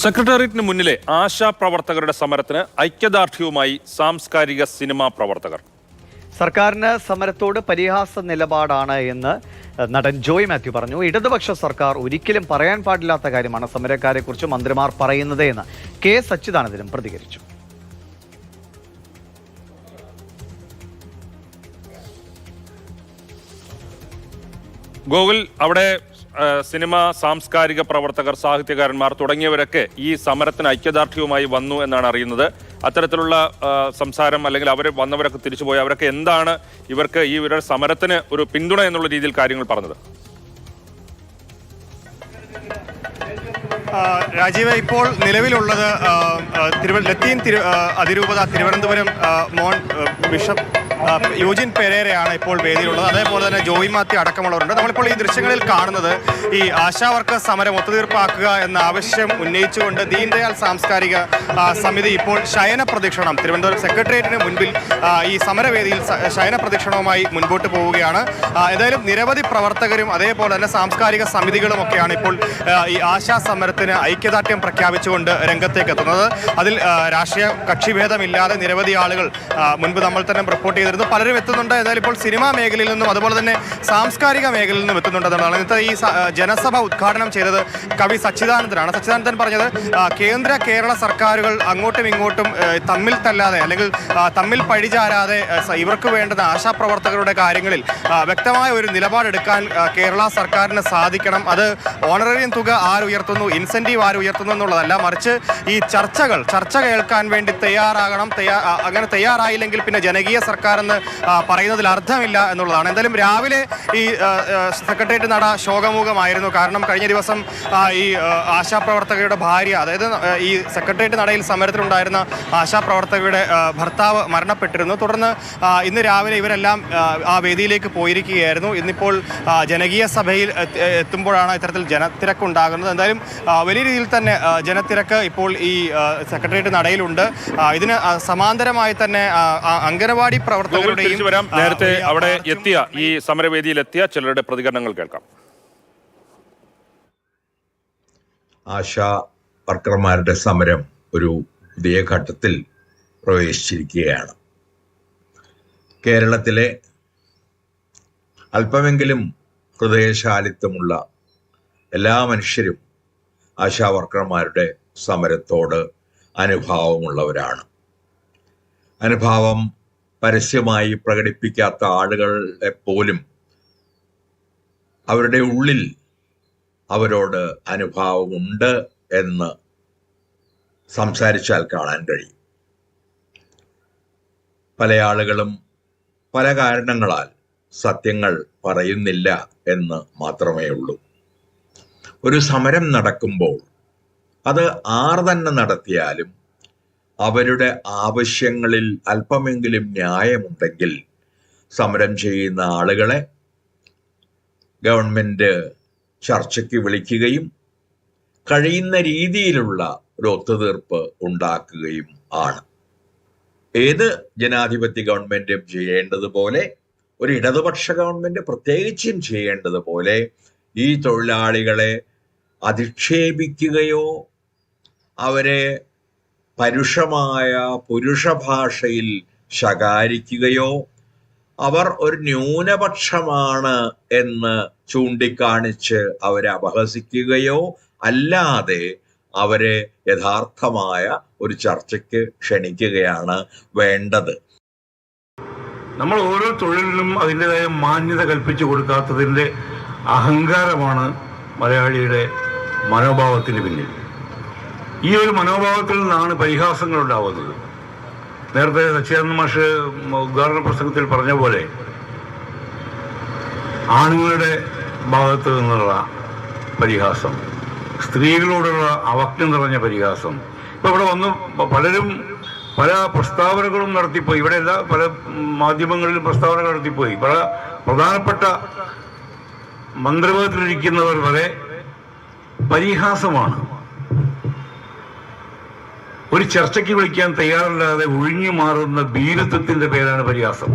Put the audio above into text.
സെക്രട്ടേറിയറ്റിന് മുന്നിലെ ആശാപ്രവർത്തകരുടെ സമരത്തിന് ഐക്യദാർഢ്യവുമായി സാംസ്കാരിക സിനിമാ പ്രവർത്തകർ. സർക്കാരിന് സമരത്തോട് പരിഹാസ നിലപാടാണ് എന്ന് നടൻ ജോയ് മാത്യു പറഞ്ഞു. ഇടതുപക്ഷ സർക്കാർ ഒരിക്കലും പറയാൻ പാടില്ലാത്ത കാര്യമാണ് സമരക്കാരെ കുറിച്ച് മന്ത്രിമാർ പറയുന്നത് എന്ന് കെ സച്ചിദാനന്ദനും പ്രതികരിച്ചു. ഗോകുൽ, അവിടെ സിനിമ, സാംസ്കാരിക പ്രവർത്തകർ, സാഹിത്യകാരന്മാർ തുടങ്ങിയവരൊക്കെ ഈ സമരത്തിന് ഐക്യദാർഢ്യവുമായി വന്നു എന്നാണ് അറിയുന്നത്. അത്തരത്തിലുള്ള സംസാരം അല്ലെങ്കിൽ അവർ വന്നവരൊക്കെ തിരിച്ചുപോയി അവരൊക്കെ എന്താണ് ഇവർക്ക് ഈ ഇവരുടെ സമരത്തിന് ഒരു പിന്തുണ എന്നുള്ള രീതിയിൽ കാര്യങ്ങൾ പറഞ്ഞത്? രാജീവ്, ഇപ്പോൾ നിലവിലുള്ളത് ലത്തീൻ അതിരൂപത തിരുവനന്തപുരം മോൺ ബിഷപ്പ് യൂജിൻ പെരേരയാണ് ഇപ്പോൾ വേദിയിലുള്ളത്. അതേപോലെ തന്നെ ജോയ് മാത്യു അടക്കമുള്ളവരുണ്ട്. നമ്മളിപ്പോൾ ഈ ദൃശ്യങ്ങളിൽ കാണുന്നത് ഈ ആശാ വർക്കേഴ്സ് സമരം ഒത്തുതീർപ്പാക്കുക എന്ന ആവശ്യം ഉന്നയിച്ചുകൊണ്ട് ദീൻദയാൽ സാംസ്കാരിക സമിതി ഇപ്പോൾ ശയന പ്രദക്ഷിണം തിരുവനന്തപുരം സെക്രട്ടേറിയറ്റിന് മുൻപിൽ ഈ സമരവേദിയിൽ ശയന പ്രദക്ഷിണവുമായി മുൻപോട്ട് പോവുകയാണ്. ഏതായാലും നിരവധി പ്രവർത്തകരും അതേപോലെ തന്നെ സാംസ്കാരിക സമിതികളും ഒക്കെയാണ് ഇപ്പോൾ ഈ ആശാ സമരത്തിന് ഐക്യദാർഢ്യം പ്രഖ്യാപിച്ചുകൊണ്ട് രംഗത്തേക്ക് എത്തുന്നത്. അതിൽ രാഷ്ട്രീയ കക്ഷിഭേദമില്ലാതെ നിരവധി ആളുകൾ മുൻപ് നമ്മൾ തന്നെ റിപ്പോർട്ട് ചെയ്തിരുന്നു. പലരും എത്തുന്നുണ്ട്. ഏതായാലും ഇപ്പോൾ സിനിമാ മേഖലയിൽ നിന്നും അതുപോലെ തന്നെ സാംസ്കാരിക മേഖലയിൽ നിന്നും എത്തുന്നുണ്ടെന്നാണ്. ഇന്നത്തെ ഈ ജനസഭ ഉദ്ഘാടനം ചെയ്തത് കവി സച്ചിദാനന്ദനാണ്. സച്ചിദാനന്ദൻ പറഞ്ഞത് കേന്ദ്ര കേരള സർക്കാരുകൾ അങ്ങോട്ടും ഇങ്ങോട്ടും തമ്മിൽ തല്ലാതെ അല്ലെങ്കിൽ തമ്മിൽ പഴിചാരാതെ ഇവർക്ക് വേണ്ടുന്ന ആശാപ്രവർത്തകരുടെ കാര്യങ്ങളിൽ വ്യക്തമായ ഒരു നിലപാടെടുക്കാൻ കേരള സർക്കാരിന് സാധിക്കണം. അത് ഓണറേറിയം തുക ആരുയർത്തുന്നു, ഇൻസെന്റീവ് ആര് ഉയർത്തുന്നു എന്നുള്ളതല്ല, മറിച്ച് ഈ ചർച്ച കേൾക്കാൻ വേണ്ടി തയ്യാറാകണം. അങ്ങനെ തയ്യാറായില്ലെങ്കിൽ പിന്നെ ജനകീയ സർക്കാർ എന്ന് പറയുന്നതിൽ അർത്ഥമില്ല എന്നുള്ളതാണ്. എന്തായാലും രാവിലെ ഈ സെക്രട്ടേറിയറ്റ് നട ശോകമുഖമായിരുന്നു. കാരണം കഴിഞ്ഞ ദിവസം ഈ ആശാപ്രവർത്തകരുടെ ഭാര്യ, അതായത് ഈ സെക്രട്ടേറിയറ്റ് നടയിൽ സമരത്തിലുണ്ടായിരുന്ന ആശാപ്രവർത്തകരുടെ ഭർത്താവ് മരണപ്പെട്ടിരുന്നു. തുടർന്ന് ഇന്ന് രാവിലെ ഇവരെല്ലാം ആ വേദിയിലേക്ക് പോയിരിക്കുകയായിരുന്നു. ഇന്നിപ്പോൾ ജനകീയ സഭയിൽ എത്തുമ്പോഴാണ് ഇത്തരത്തിൽ ജനത്തിരക്കുണ്ടാകുന്നത്. എന്തായാലും വലിയ രീതിയിൽ തന്നെ ജനത്തിരക്ക് ഇപ്പോൾ ഈ സെക്രട്ടേറിയറ്റ് നടയിലുണ്ട്. ഇതിന് സമാന്തരമായി തന്നെ അംഗനവാടി പ്രവർത്തകരുടെയും നേരത്തെ അവിടെ എത്തിയ ഈ സമരവേദിയിൽ എത്തിയ ചിലരുടെ പ്രതികരണങ്ങൾ കേൾക്കാം. ആശാ വർക്കർമാരുടെ സമരം ഒരു പുതിയ ഘട്ടത്തിൽ പ്രവേശിച്ചിരിക്കുകയാണ്. കേരളത്തിലെ അല്പമെങ്കിലും ഹൃദയശാലിത്വമുള്ള എല്ലാ മനുഷ്യരും ആശാ വർക്കർമാരുടെ സമരത്തോട് അനുഭാവമുള്ളവരാണ്. അനുഭാവം പരസ്യമായി പ്രകടിപ്പിക്കാത്ത ആളുകളെ പോലും അവരുടെ ഉള്ളിൽ അവരോട് അനുഭാവമുണ്ട് എന്ന് സംസാരിച്ചാൽ കാണാൻ കഴിയും. പല ആളുകളും പല കാരണങ്ങളാൽ സത്യങ്ങൾ പറയുന്നില്ല എന്ന് മാത്രമേ ഉള്ളൂ. ഒരു സമരം നടക്കുമ്പോൾ അത് ആർ തന്നെ നടത്തിയാലും അവരുടെ ആവശ്യങ്ങളിൽ അല്പമെങ്കിലും ന്യായമുണ്ടെങ്കിൽ സമരം ചെയ്യുന്ന ആളുകളെ ഗവൺമെന്റ് ചർച്ചയ്ക്ക് വിളിക്കുകയും കഴിയുന്ന രീതിയിലുള്ള ഒരു ഒത്തുതീർപ്പ് ഉണ്ടാക്കുകയും ആണ്. ഏത് ജനാധിപത്യ ഗവൺമെന്റും ചെയ്യേണ്ടതുപോലെ, ഒരു ഇടതുപക്ഷ ഗവൺമെന്റ് പ്രത്യേകിച്ചും ചെയ്യേണ്ടതുപോലെ ഈ തൊഴിലാളികളെ അധിക്ഷേപിക്കുകയോ അവരെ പരുഷമായ പുരുഷഭാഷയിൽ ശകാരിക്കുകയോ അവർ ഒരു ന്യൂനപക്ഷമാണ് എന്ന് ചൂണ്ടിക്കാണിച്ച് അവരെ അപഹസിക്കുകയോ അല്ലാതെ അവരെ യഥാർത്ഥമായ ഒരു ചർച്ചയ്ക്ക് ക്ഷണിക്കുകയാണ് വേണ്ടത്. നമ്മൾ ഓരോ തൊഴിലിനും അതിൻ്റെതായ മാന്യത കൽപ്പിച്ചു കൊടുക്കാത്തതിൻ്റെ അഹങ്കാരമാണ് മലയാളിയുടെ മനോഭാവത്തിന് പിന്നിൽ. ഈ ഒരു മനോഭാവത്തിൽ നിന്നാണ് പരിഹാസങ്ങൾ ഉണ്ടാവുന്നത്. നേരത്തെ സച്ചിദാനന്ദ മാഷ് ഉദ്ഘാടന പ്രസംഗത്തിൽ പറഞ്ഞ പോലെ ആണുങ്ങളുടെ ഭാഗത്ത് നിന്നുള്ള പരിഹാസം, സ്ത്രീകളോടുള്ള അവജ്ഞ നിറഞ്ഞ പരിഹാസം. ഇപ്പൊ ഇവിടെ വന്ന് പലരും പല പ്രസ്താവനകളും നടത്തിപ്പോയി. ഇവിടെയല്ല, പല മാധ്യമങ്ങളിലും പ്രസ്താവനകൾ നടത്തിപ്പോയി. പല പ്രധാനപ്പെട്ട മന്ത്രിപദത്തിലിരിക്കുന്നവർ വരെ പരിഹാസമാണ്. ഒരു ചർച്ചയ്ക്ക് വിളിക്കാൻ തയ്യാറല്ലാതെ ഒഴിഞ്ഞു മാറുന്ന ഭീരുത്വത്തിന്റെ പേരാണ് പരിഹാസം.